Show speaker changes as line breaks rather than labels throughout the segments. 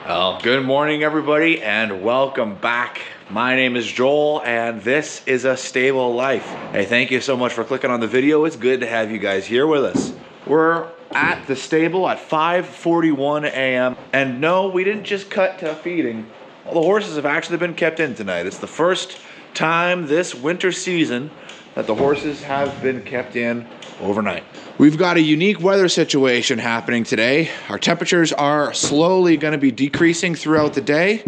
Well, good morning everybody and welcome back. My name is Joel and this is A Stable Life. Hey, thank you so much for clicking on the video. It's good to have you guys here with us. We're at the stable at 5:41 a.m. and no, we didn't just cut to feeding. All the horses have actually been kept in tonight. It's the first time this winter season that the horses have been kept in overnight. We've got a unique weather situation happening today. Our temperatures are slowly going to be decreasing throughout the day.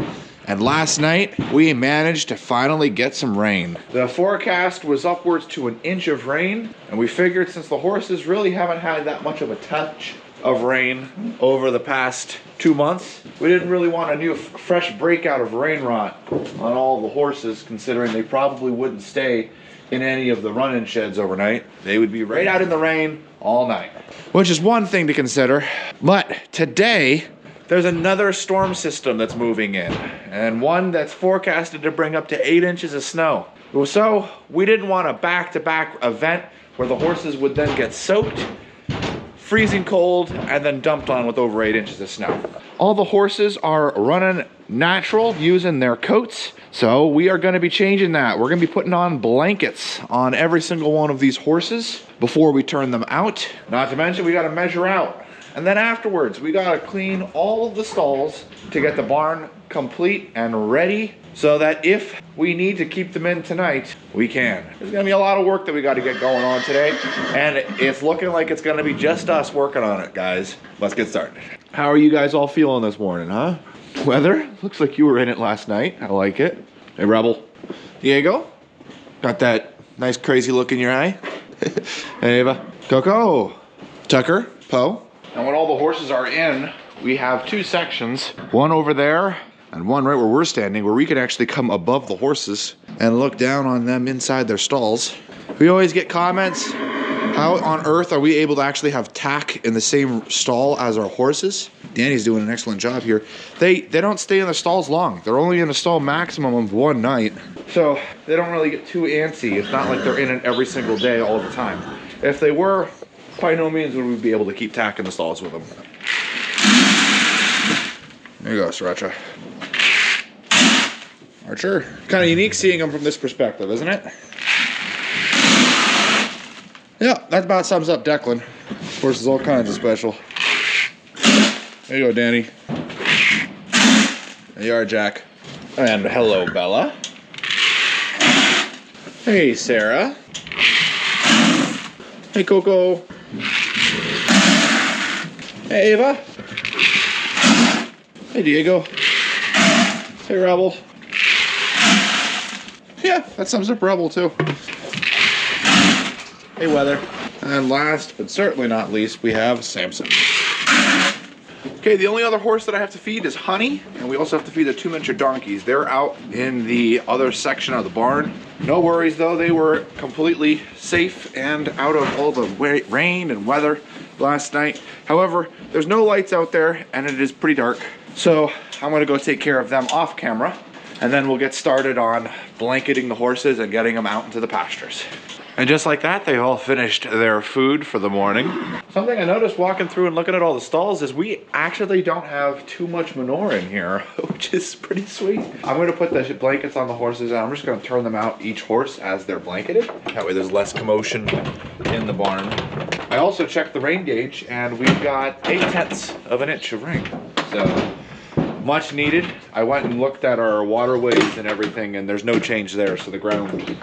And last night, we managed to finally get some rain. The forecast was upwards to an inch of rain. And we figured since the horses really haven't had that much of a touch of rain over the past 2 months, we didn't really want a new fresh breakout of rain rot on all the horses, considering they probably wouldn't stay in any of the run-in sheds overnight. They would be right out in the rain all night. Which is one thing to consider. But today, there's another storm system that's moving in, and one that's forecasted to bring up to 8 inches of snow. So we didn't want a back-to-back event where the horses would then get soaked, freezing cold, and then dumped on with over 8 inches of snow. All the horses are running natural using their coats, so we are going to be changing that. We're going to be putting on blankets on every single one of these horses before we turn them out. Not to mention, we got to measure out. And then afterwards, we got to clean all of the stalls to get the barn complete and ready so that if we need to keep them in tonight, we can. There's going to be a lot of work that we got to get going on today, and it's looking like it's going to be just us working on it, guys. Let's get started. How are you guys all feeling this morning, huh? Weather? Looks like you were in it last night. I like it. Hey, Rebel. Diego? Got that nice crazy look in your eye? Hey, Ava. Coco. Tucker. Poe. And when all the horses are in, we have two sections. One over there and one right where we're standing, where we can actually come above the horses and look down on them inside their stalls. We always get comments, how on earth are we able to actually have tack in the same stall as our horses? Danny's doing an excellent job here. They don't stay in the stalls long. They're only in the stall maximum of one night. So they don't really get too antsy. It's not like they're in it every single day all the time. If they were, by no means would we be able to keep tack in the stalls with them. There you go, Sriracha. Archer. Kind of unique seeing them from this perspective, isn't it? Yeah, that about sums up Declan. Of course, there's all kinds of special. There you go, Danny. There you are, Jack. And hello, Bella. Hey, Sarah. Hey, Coco. Hey, Ava. Hey, Diego. Hey, Rebel. Yeah, that sums up Rebel, too. Hey, Weather. And last, but certainly not least, we have Samson. Okay, the only other horse that I have to feed is Honey, and we also have to feed the two miniature donkeys. They're out in the other section of the barn. No worries though, they were completely safe and out of all the rain and weather last night. However, there's no lights out there and it is pretty dark. So I'm gonna go take care of them off camera, and then we'll get started on blanketing the horses and getting them out into the pastures. And just like that, they all finished their food for the morning. Something I noticed walking through and looking at all the stalls is we actually don't have too much manure in here, which is pretty sweet. I'm gonna put the blankets on the horses and I'm just gonna turn them out each horse as they're blanketed. That way there's less commotion in the barn. I also checked the rain gauge and we've got 0.8 of an inch of rain. So, much needed. I went and looked at our waterways and everything and there's no change there, so the ground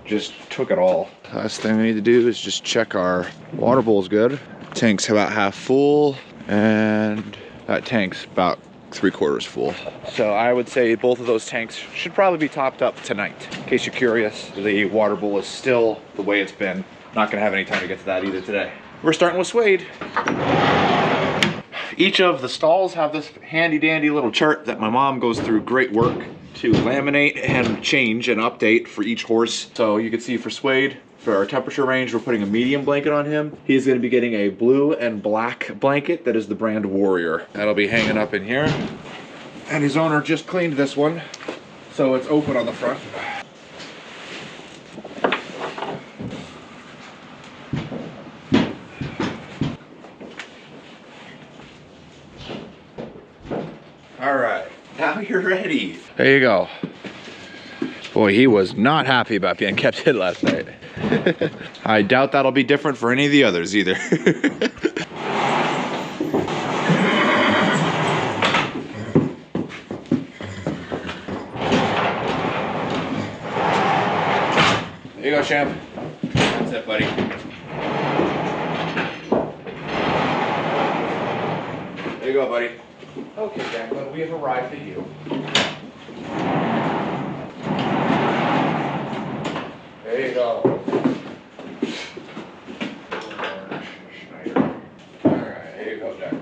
just took it all. Last thing we need to do is just check our water bowl's good. Tank's about half full and that tank's about 3/4 full. So I would say both of those tanks should probably be topped up tonight. In case you're curious, the water bowl is still the way it's been. Not gonna have any time to get to that either today. We're starting with Suede. Each of the stalls have this handy dandy little chart that my mom goes through great work to laminate and change and update for each horse. So you can see for Suede, for our temperature range, we're putting a medium blanket on him. He's gonna be getting a blue and black blanket that is the brand Warrior. That'll be hanging up in here. And his owner just cleaned this one, so it's open on the front. All right, now you're ready. There you go. Boy, he was not happy about being kept hid last night. I doubt that'll be different for any of the others either. There you go, champ. That's it, buddy. There you go, buddy. Okay, Jacqueline, we have arrived at you. There you go. Alright, there you go, Jack.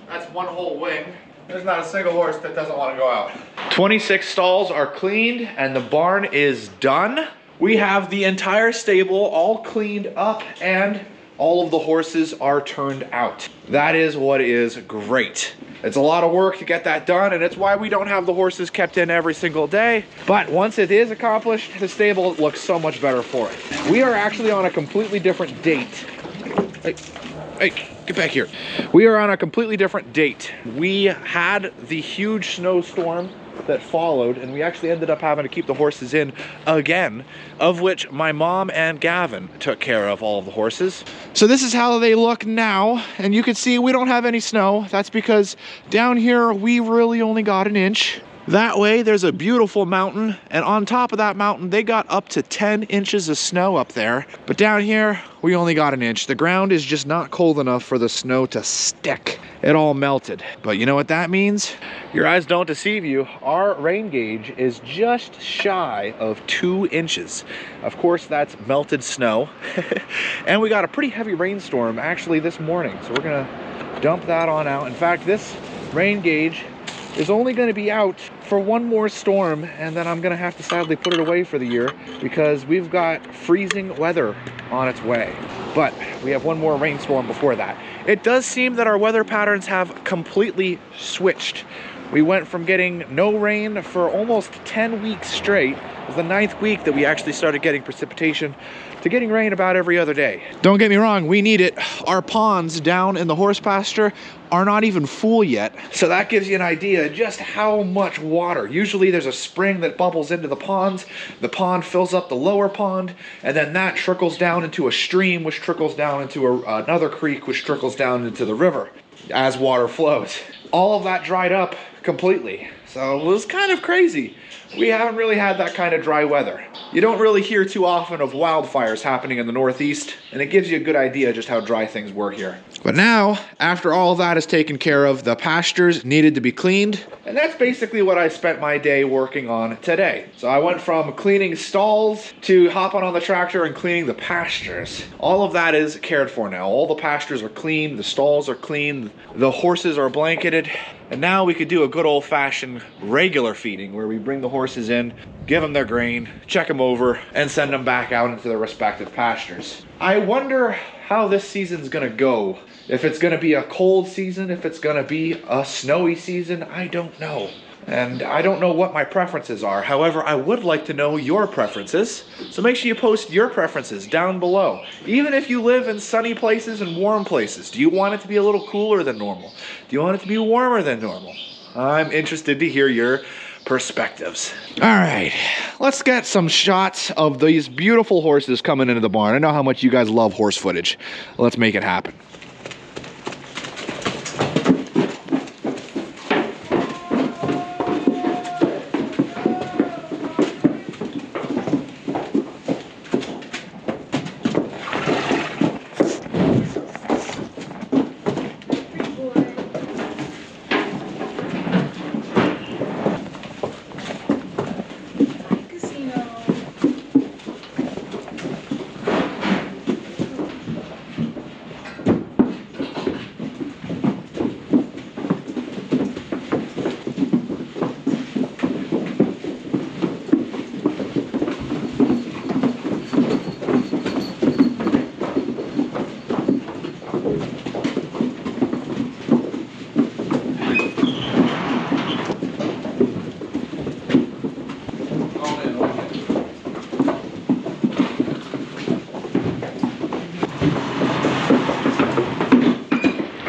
That's one whole wing. There's not a single horse that doesn't want to go out. 26 stalls are cleaned and the barn is done. We have the entire stable all cleaned up and all of the horses are turned out. That is what is great. It's a lot of work to get that done, and it's why we don't have the horses kept in every single day. But once it is accomplished, the stable looks so much better for it. We are actually on a completely different date. Hey, get back here. We are on a completely different date. We had the huge snowstorm that followed, and we actually ended up having to keep the horses in again, of which my mom and Gavin took care of all of the horses. So this is how they look now, and you can see we don't have any snow. That's because down here we really only got an inch. That way there's a beautiful mountain, and on top of that mountain they got up to 10 inches of snow up there, but down here we only got an inch. The ground is just not cold enough for the snow to stick. It all melted. But you know what that means? Your eyes don't deceive you. Our rain gauge is just shy of 2 inches. Of course, that's melted snow. And we got a pretty heavy rainstorm actually this morning, so we're gonna dump that on out. In fact, this rain gauge is only going to be out for one more storm, and then I'm going to have to sadly put it away for the year because we've got freezing weather on its way. But we have one more rainstorm before that. It does seem that our weather patterns have completely switched. We went from getting no rain for almost 10 weeks straight. It was the 9th week that we actually started getting precipitation, to getting rain about every other day. Don't get me wrong, we need it. Our ponds down in the horse pasture are not even full yet. So that gives you an idea just how much water. Usually there's a spring that bubbles into the ponds, the pond fills up the lower pond, and then that trickles down into a stream, which trickles down into another creek, which trickles down into the river as water flows. All of that dried up completely. So it was kind of crazy. We haven't really had that kind of dry weather. You don't really hear too often of wildfires happening in the Northeast, and it gives you a good idea just how dry things were here. But now, after all of that is taken care of, the pastures needed to be cleaned, and that's basically what I spent my day working on today. So I went from cleaning stalls to hopping on the tractor and cleaning the pastures. All of that is cared for now. All the pastures are clean, the stalls are clean, the horses are blanketed, and now we could do a good old-fashioned regular feeding where we bring the horses in, give them their grain, check them over, and send them back out into their respective pastures. I wonder how this season's gonna go. If it's gonna be a cold season, if it's gonna be a snowy season, I don't know. And I don't know what my preferences are. However, I would like to know your preferences. So make sure you post your preferences down below. Even if you live in sunny places and warm places, do you want it to be a little cooler than normal? Do you want it to be warmer than normal? I'm interested to hear your perspectives. All right, let's get some shots of these beautiful horses coming into the barn. I know how much you guys love horse footage. Let's make it happen.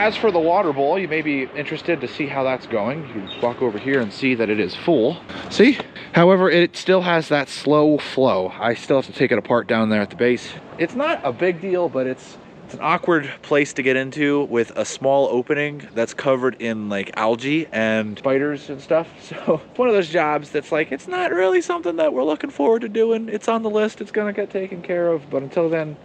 As for the water bowl, you may be interested to see how that's going. You can walk over here and see that it is full. See? However, it still has that slow flow. I still have to take it apart down there at the base. It's not a big deal, but it's an awkward place to get into with a small opening that's covered in like algae and spiders and stuff. So it's one of those jobs that's like, it's not really something that we're looking forward to doing. It's on the list, it's gonna get taken care of, but until then,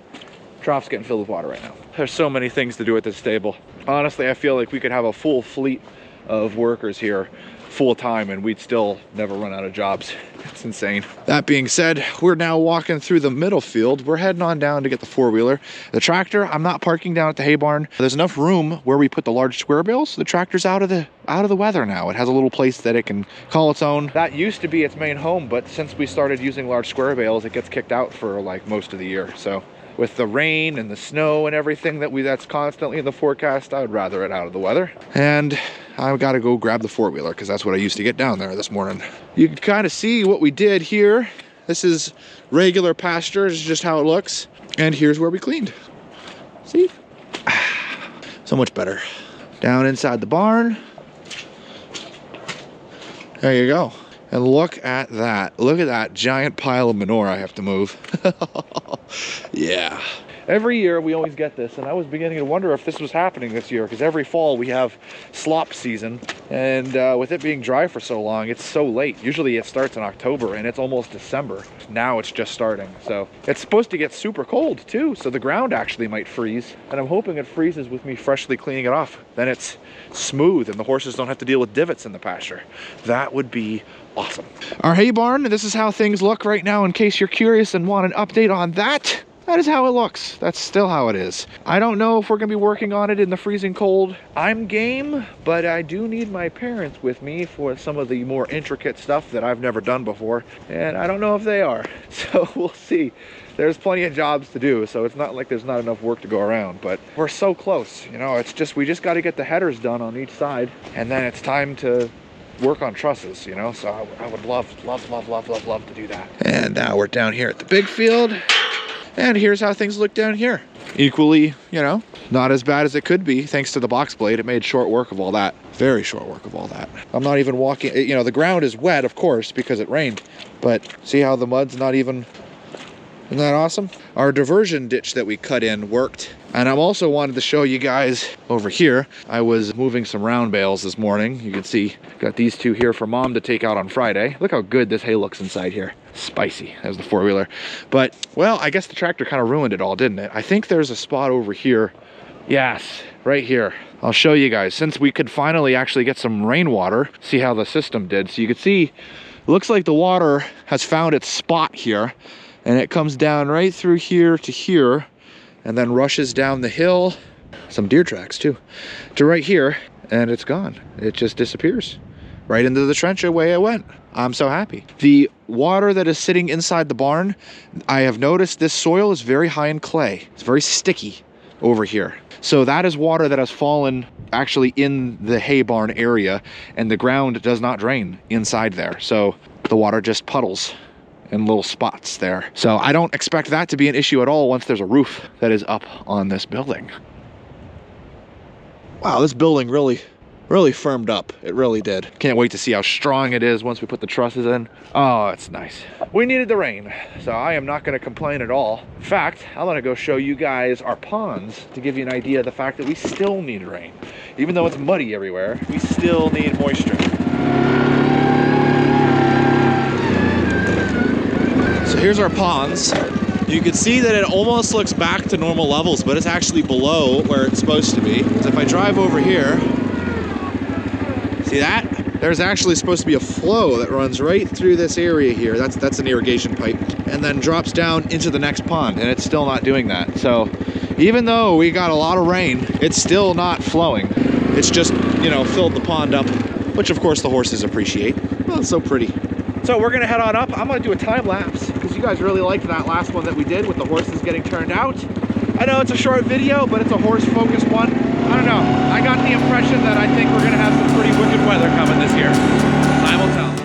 trough's getting filled with water right now. There's so many things to do at this stable. Honestly, I feel like we could have a full fleet of workers here full time and we'd still never run out of jobs. It's insane. That being said, we're now walking through the middle field. We're heading on down to get the four-wheeler. The tractor, I'm not parking down at the hay barn. There's enough room where we put the large square bales. The tractor's out of the weather now. It has a little place that it can call its own. That used to be its main home, but since we started using large square bales, it gets kicked out for like most of the year. So with the rain and the snow and everything that's constantly in the forecast, I would rather it out of the weather. And I've got to go grab the four-wheeler because that's what I used to get down there this morning. You can kind of see what we did here. This is regular pasture, is just how it looks. And here's where we cleaned. See? So much better. Down inside the barn. There you go. And look at that. Look at that giant pile of manure I have to move. Yeah. Every year we always get this, and I was beginning to wonder if this was happening this year, because every fall we have slop season, and with it being dry for so long, it's so late. Usually it starts in October and it's almost December. Now it's just starting. So it's supposed to get super cold too, so the ground actually might freeze, and I'm hoping it freezes with me freshly cleaning it off. Then it's smooth and the horses don't have to deal with divots in the pasture. That would be awesome. Our hay barn, this is how things look right now in case you're curious and want an update on that. That is how it looks. That's still how it is. I don't know if we're gonna be working on it in the freezing cold. I'm game, but I do need my parents with me for some of the more intricate stuff that I've never done before, and I don't know if they are. So we'll see. There's plenty of jobs to do, so it's not like there's not enough work to go around, but we're so close. You know, it's just, we just got to get the headers done on each side, and then it's time to work on trusses, you know? So I would love to do that. And now we're down here at the big field. And here's how things look down here. Equally, you know, not as bad as it could be thanks to the box blade. It made short work of all that. Very short work of all that. I'm not even walking, you know, the ground is wet, of course, because it rained. But see how the mud's not even, isn't that awesome? Our diversion ditch that we cut in worked. And I also wanted to show you guys over here. I was moving some round bales this morning. You can see, got these two here for Mom to take out on Friday. Look how good this hay looks inside here. Spicy as the four-wheeler. But, well, I guess the tractor kind of ruined it all, didn't it? I think there's a spot over here. Yes, right here. I'll show you guys. Since we could finally actually get some rainwater, see how the system did. So you can see, it looks like the water has found its spot here. And it comes down right through here to here, and then rushes down the hill, some deer tracks too, to right here, and it's gone. It just disappears right into the trench away it went. I'm so happy. The water that is sitting inside the barn, I have noticed this soil is very high in clay. It's very sticky over here. So that is water that has fallen actually in the hay barn area, and the ground does not drain inside there. So the water just puddles in little spots there. So I don't expect that to be an issue at all once there's a roof that is up on this building. Wow, this building really firmed up. It really did. Can't wait to see how strong it is once we put the trusses in. Oh, it's nice. We needed the rain, so I am not going to complain at all. In fact, I'm going to go show you guys our ponds to give you an idea of the fact that we still need rain. Even though it's muddy everywhere, we still need moisture. So here's our ponds. You can see that it almost looks back to normal levels, but it's actually below where it's supposed to be. So if I drive over here, see that? There's actually supposed to be a flow that runs right through this area here. That's an irrigation pipe, and then drops down into the next pond, and it's still not doing that. So even though we got a lot of rain, it's still not flowing. It's just, you know, filled the pond up, which of course the horses appreciate. Oh, it's so pretty. So we're gonna head on up. I'm gonna do a time lapse because you guys really liked that last one that we did with the horses getting turned out. I know it's a short video, but it's a horse focused one. I don't know. I got the impression that I think we're gonna have some pretty wicked weather coming this year. Time will tell.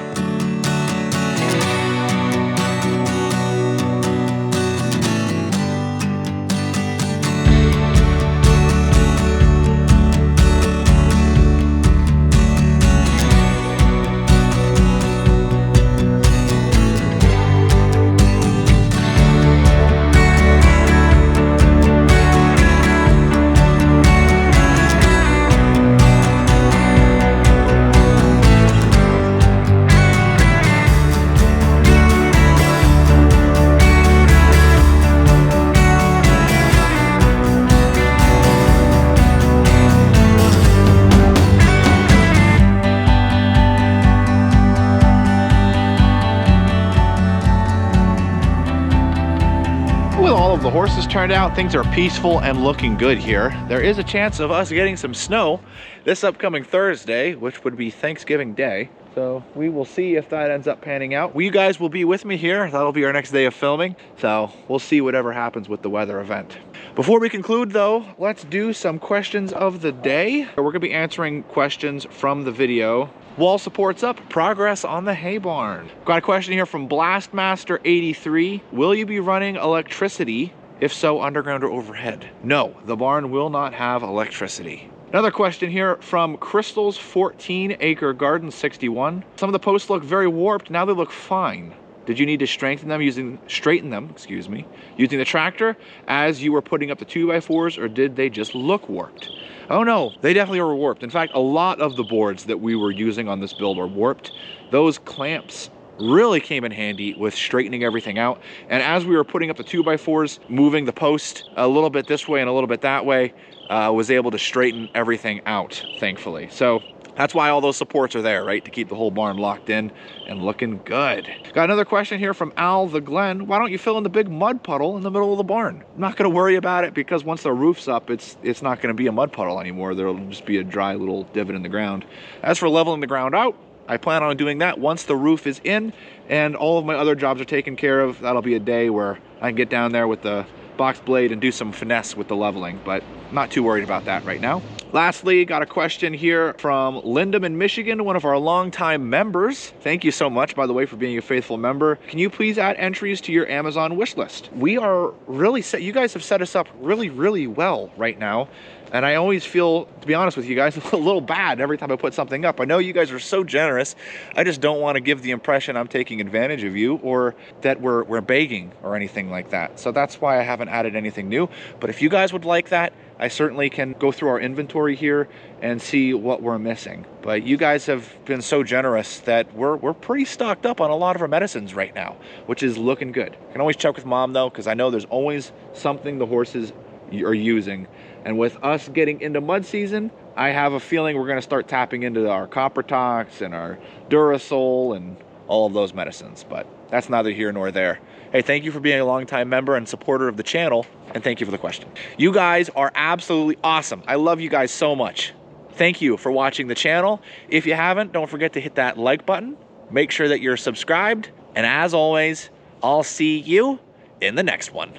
the horses turned out. Things are peaceful and looking good here. There is a chance of us getting some snow this upcoming Thursday, which would be Thanksgiving Day. So we will see if that ends up panning out. You guys will be with me here. That'll be our next day of filming. So we'll see whatever happens with the weather event. Before we conclude though, let's do some questions of the day. We're gonna be answering questions from the video. Wall supports up, progress on the hay barn. Got a question here from Blastmaster83. Will you be running electricity? If so, underground or overhead? No, the barn will not have electricity. Another question here from Crystal's 14 Acre Garden 61. Some of the posts look very warped, now they look fine. Did you need to straighten them using the tractor as you were putting up the 2x4s, or did they just look warped? Oh no, they definitely were warped. In fact, a lot of the boards that we were using on this build are warped. Those clamps really came in handy with straightening everything out. And as we were putting up the 2x4s, moving the post a little bit this way and a little bit that way, was able to straighten everything out, thankfully. So that's why all those supports are there, right? To keep the whole barn locked in and looking good. Got another question here from Al the Glen. Why don't you fill in the big mud puddle in the middle of the barn? I'm not gonna worry about it because once the roof's up, it's not gonna be a mud puddle anymore. There'll just be a dry little divot in the ground. As for leveling the ground out, I plan on doing that once the roof is in and all of my other jobs are taken care of. That'll be a day where I can get down there with the box blade and do some finesse with the leveling, but not too worried about that right now. Lastly, got a question here from Lyndham in Michigan, one of our longtime members. Thank you so much, by the way, for being a faithful member. Can you please add entries to your Amazon wish list? We are really set. You guys have set us up really, really well right now. And I always feel, to be honest with you guys, a little bad every time I put something up. I know you guys are so generous. I just don't want to give the impression I'm taking advantage of you or that we're begging or anything like that. So that's why I haven't added anything new. But if you guys would like that, I certainly can go through our inventory here and see what we're missing. But you guys have been so generous that we're pretty stocked up on a lot of our medicines right now, which is looking good. I can always check with Mom though, because I know there's always something the horses are using. And with us getting into mud season, I have a feeling we're gonna start tapping into our Copper Tox and our Durasol and all of those medicines, but that's neither here nor there. Hey, thank you for being a longtime member and supporter of the channel, and thank you for the question. You guys are absolutely awesome. I love you guys so much. Thank you for watching the channel. If you haven't, don't forget to hit that like button. Make sure that you're subscribed, and as always, I'll see you in the next one.